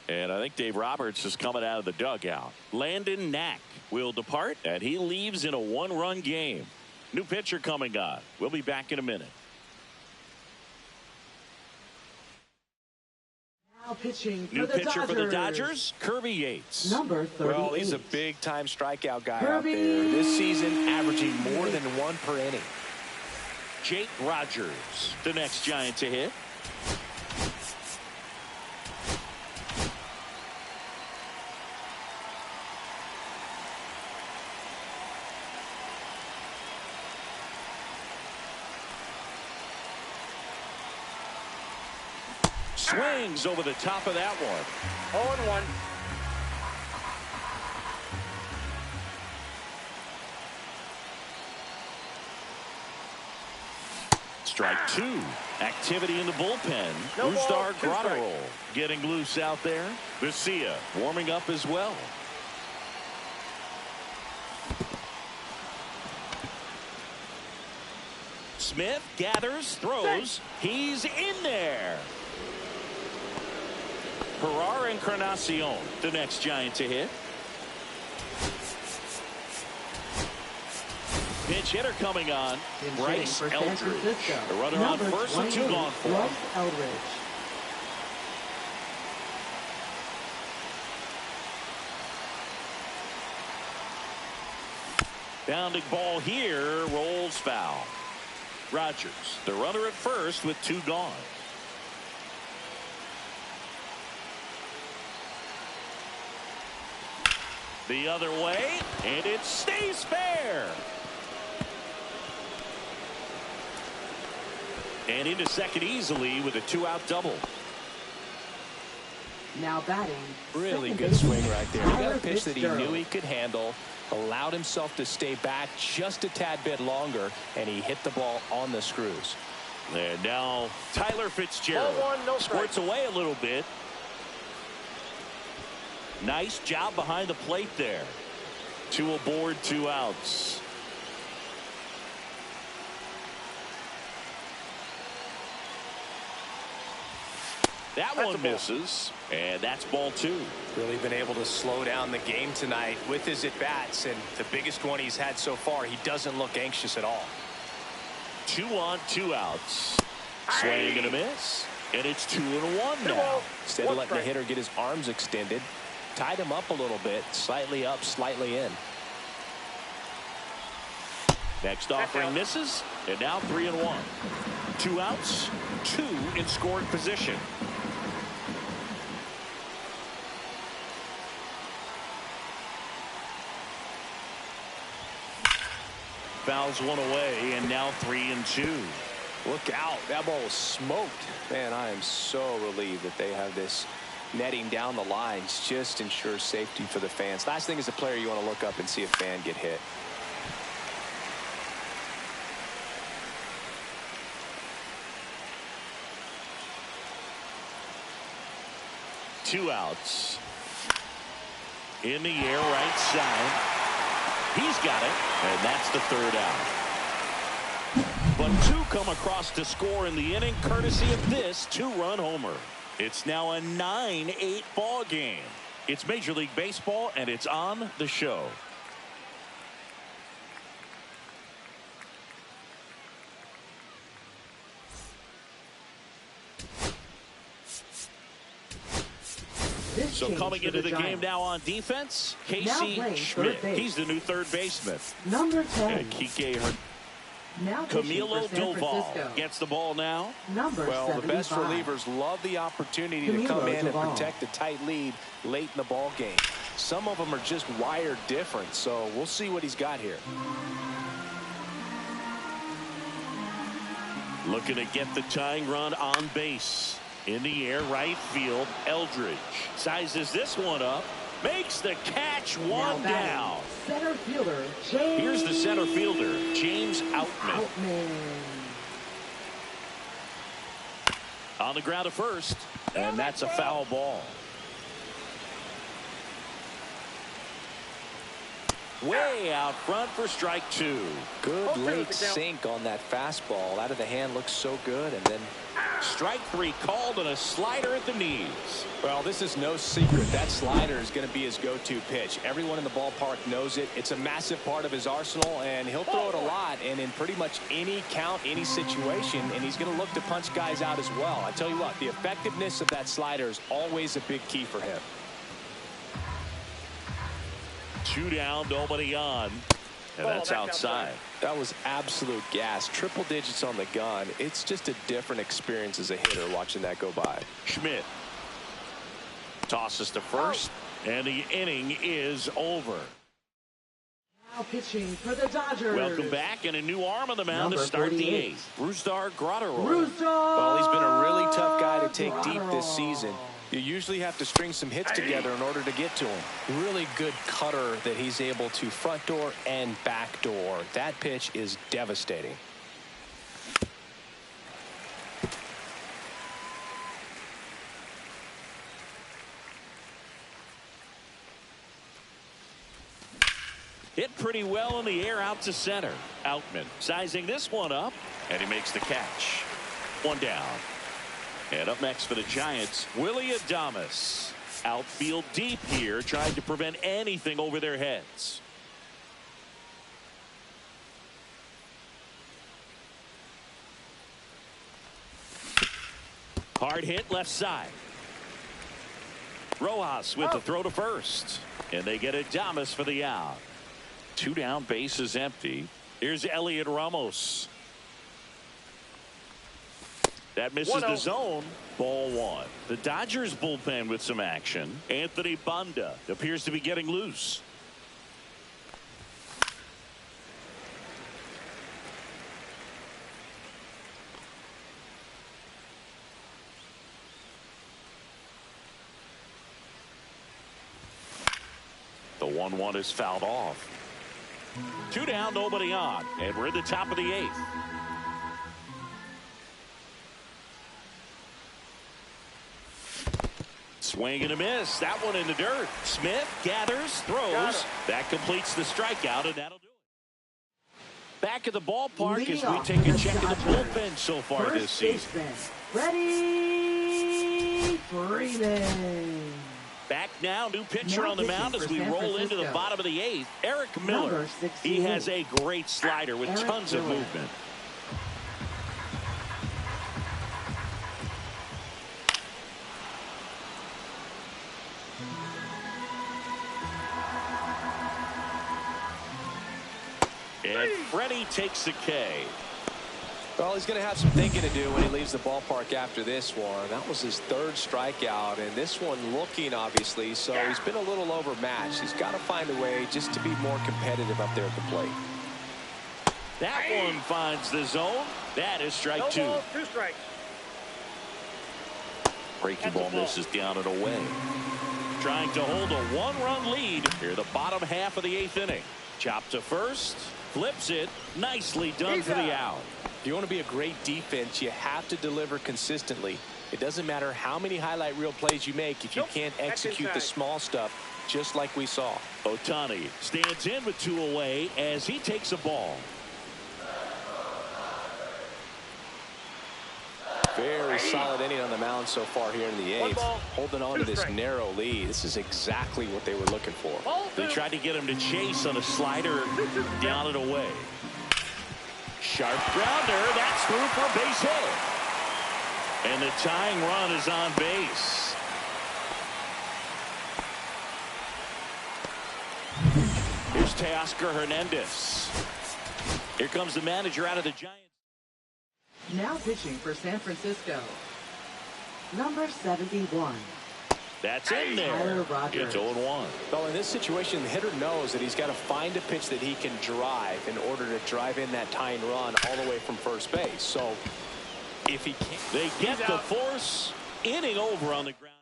And I think Dave Roberts is coming out of the dugout. Landon Knack will depart, and he leaves in a one-run game. New pitcher coming on. We'll be back in a minute. Now pitching for New the pitcher Dodgers. for the Dodgers, Kirby Yates. Number 38. Well, he's a big-time strikeout guy out Kirby there. This season, averaging more than 1 per inning. Jake Rogers, the next Giant to hit. Swings over the top of that one. 0-1. Strike 2. Activity in the bullpen. No ball, Brusdar 2 strikes. Graterol getting loose out there. Vesia warming up as well. Smith gathers, throws. He's in there. Ferrar Encarnacion, the next Giant to hit. Pinch hitter coming on. Bryce Eldridge. The runner on first and 2 gone for him. Eldridge. Bounding ball here, rolls foul. Rogers, the runner at first with 2 gone. The other way, and it stays fair. And into second easily with a 2-out double. Now batting. Really second good baseman, swing right there. He got a Tyler pitch that he Fitzgerald. knew he could handle, allowed himself to stay back just a tad bit longer, and he hit the ball on the screws. And now Tyler Fitzgerald 0-1, no strike. squirts away a little bit. Nice job behind the plate there. 2 aboard, 2 outs. That That's a one ball. misses, and that's ball 2. Really been able to slow down the game tonight with his at-bats, and the biggest one he's had so far, he doesn't look anxious at all. 2 on, 2 outs. Swing and a miss. And it's 2-1 now. ball. Instead of 1 letting the strike. hitter get his arms extended, tied him up a little bit, slightly up, slightly in. Next offering misses, and now 3-1. 2 outs, 2 in scoring position. fouls one away, and now 3-2. Look out. That ball was smoked. Man, I am so relieved that they have this netting down the lines. Just ensures safety for the fans. Last thing as a player, you want to look up and see a fan get hit. Two outs. In the air, right side. He's got it, and that's the third out. But two come across to score in the inning, courtesy of this two-run homer. It's now a 9-8 ball game. It's Major League Baseball, and it's on the show. So coming into the game now on defense, Casey Schmidt. He's the new third baseman. Number 10. Camilo Doval gets the ball now. Well, the best relievers love the opportunity to come in and protect a tight lead late in the ball game. Some of them are just wired different, so we'll see what he's got here. Looking to get the tying run on base. In the air, right field, Eldridge sizes this one up, makes the catch, one down. Center fielder, James. Here's the center fielder, James Outman. On the ground at first, and that's a foul ball. Way out front for strike two. Good late sink on that fastball. Out of the hand looks so good, and then strike three called, and a slider at the knees. Well, this is no secret. That slider is going to be his go-to pitch. Everyone in the ballpark knows it. It's a massive part of his arsenal, and he'll throw it a lot and in pretty much any count, any situation, and he's going to look to punch guys out as well. I tell you what, the effectiveness of that slider is always a big key for him. Two down, nobody on. And that's outside. That was absolute gas. Triple digits on the gun. It's just a different experience as a hitter watching that go by. Schmidt tosses to first, and the inning is over. Now pitching for the Dodgers. Welcome back, and a new arm on the mound to start the eighth. Brusdar Graterol. Well, he's been a really tough guy to take deep this season. You usually have to string some hits together in order to get to him. Really good cutter that he's able to front door and back door. That pitch is devastating. Hit pretty well in the air out to center. Outman sizing this one up, and he makes the catch. One down. And up next for the Giants, Willy Adames. Outfield deep here, trying to prevent anything over their heads. Hard hit left side. Rojas with the throw to first. And they get Adames for the out. Two down, base is empty. Here's Elliot Ramos. That misses the zone. Ball one. The Dodgers bullpen with some action. Anthony Banda appears to be getting loose. The 1-1 is fouled off. Two down, nobody on. And we're at the top of the eighth. Swing and a miss. That one in the dirt. Smith gathers, throws. That completes the strikeout, and that'll do it. Back at the ballpark as we take a check of the bullpen so far this season. Freddie Freeman. Back now, new pitcher on the mound as we roll into the bottom of the eighth. Eric Miller. He has a great slider with tons of movement. And Freddie takes the K. Well, he's going to have some thinking to do when he leaves the ballpark after this one. That was his third strikeout, and this one looking, obviously, so he's been a little overmatched. He's got to find a way just to be more competitive up there at the plate. That one finds the zone. That is strike two. Ball, 2 strikes. Breaking ball misses down and away. Trying to hold a 1-run lead here the bottom half of the 8th inning. Chop to first. Flips it. Nicely done for the out. If you want to be a great defense, you have to deliver consistently. It doesn't matter how many highlight reel plays you make if you can't execute the small stuff, just like we saw. Ohtani stands in with 2 away as he takes a ball. Very solid inning on the mound so far here in the 8th. Ball, holding on to this narrow lead. This is exactly what they were looking for. They tried to get him to chase on a slider down and away. Sharp grounder. That's through for a base hit. And the tying run is on base. Here's Teoscar Hernandez. Here comes the manager out of the Giants. Now pitching for San Francisco, number 71. That's in there. It's 0-1. Well, in this situation, the hitter knows that he's got to find a pitch that he can drive in order to drive in that tying run all the way from first base. So if he can't, they get the force. Inning over on the ground.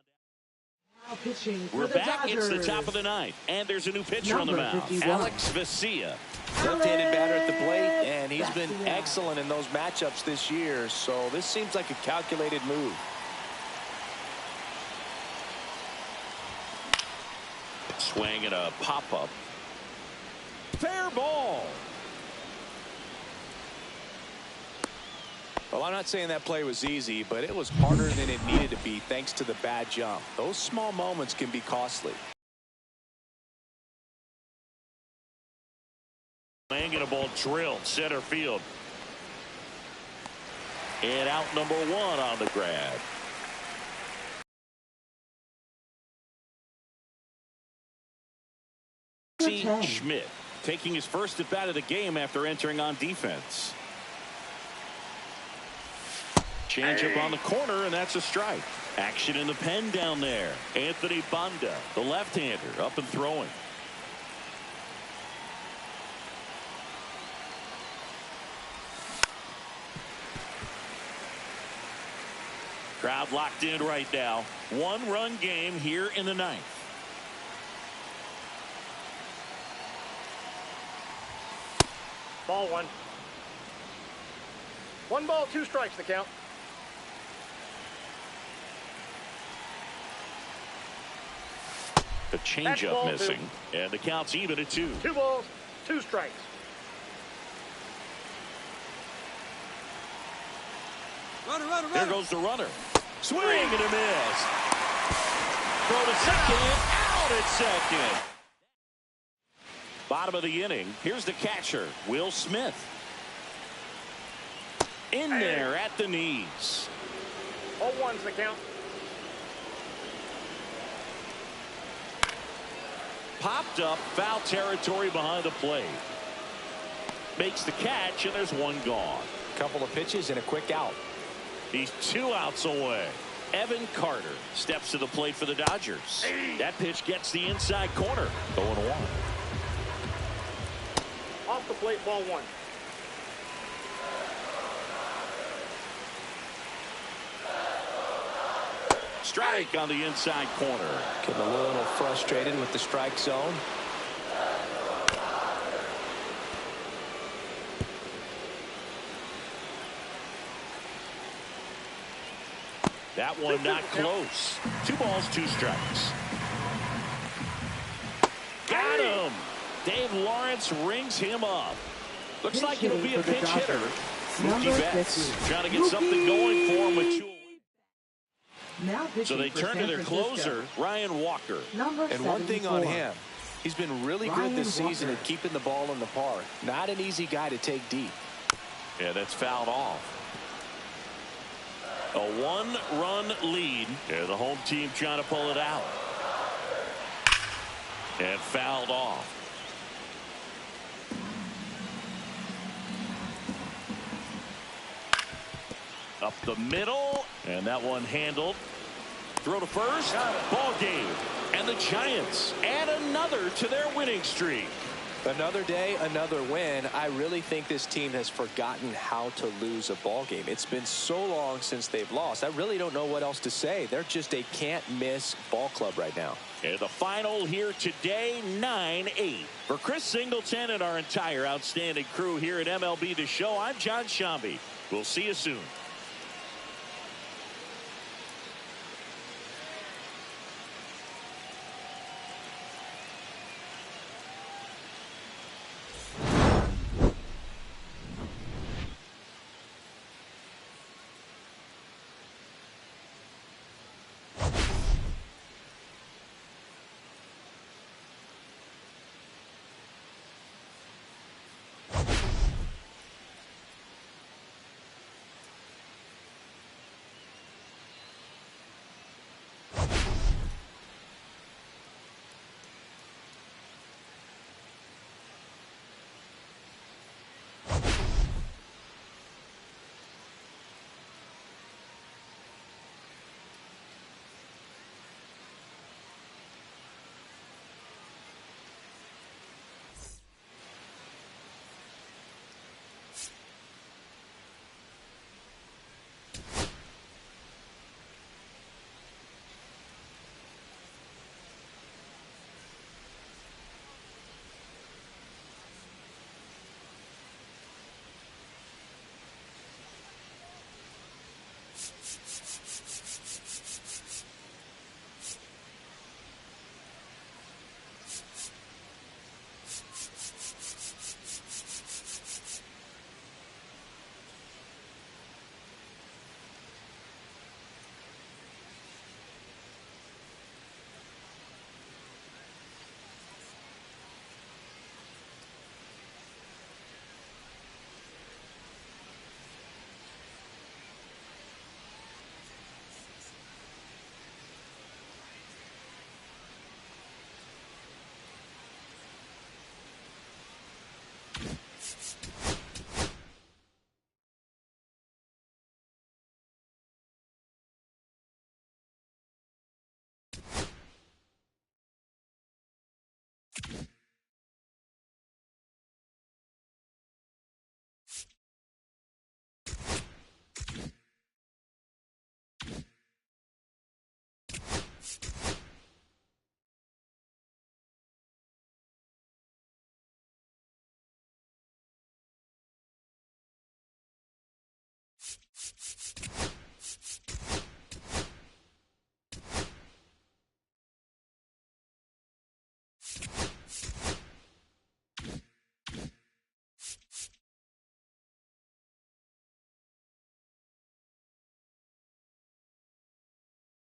Now pitching for We're the back. Dodgers. It's the top of the 9th, and there's a new pitcher on the Number mound. 51. Alex Vesia. left-handed batter at the plate, and he's been excellent in those matchups this year. So this seems like a calculated move. Swing and a pop-up. Fair ball. Well, I'm not saying that play was easy, but it was harder than it needed to be thanks to the bad jump. Those small moments can be costly. Laying a ball drilled center field. And out number 1 on the grab. Schmidt taking his first at bat of the game after entering on defense. Change up on the corner, and that's a strike. Action in the pen down there. Anthony Banda, the left-hander, up and throwing. Crowd locked in right now. 1-run game here in the 9th. Ball 1. 1 ball, 2 strikes, the count. The changeup missing, and the count's even at 2. 2 balls, 2 strikes. Runner. There goes the runner. Swing and a miss. Throw to second, out at second. Bottom of the inning. Here's the catcher, Will Smith. In there at the knees. 0-1's the count. Popped up, foul territory behind the plate. Makes the catch, and there's 1 gone. Couple of pitches and a quick out. He's 2 outs away. Evan Carter steps to the plate for the Dodgers. That pitch gets the inside corner. 0-1. Off the plate, ball 1. Strike on the inside corner. Getting a little frustrated with the strike zone. That one not close. 2 balls, 2 strikes. Got him. Dave Lawrence rings him up. Looks like it'll be a pinch hitter. Mookie Betts trying to get something going for him with 2. So they turn to their closer, Ryan Walker. And one thing on him, he's been really good this season at keeping the ball in the park. Not an easy guy to take deep. Yeah, that's fouled off. A 1-run lead. And the home team trying to pull it out. And fouled off. Up the middle. And that one handled. Throw to first. Ball game. And the Giants add another to their winning streak. Another day, another win. I really think this team has forgotten how to lose a ball game. It's been so long since they've lost. I really don't know what else to say. They're just a can't-miss ball club right now. And the final here today, 9-8. For Chris Singleton and our entire outstanding crew here at MLB The Show, I'm John Shambi. We'll see you soon.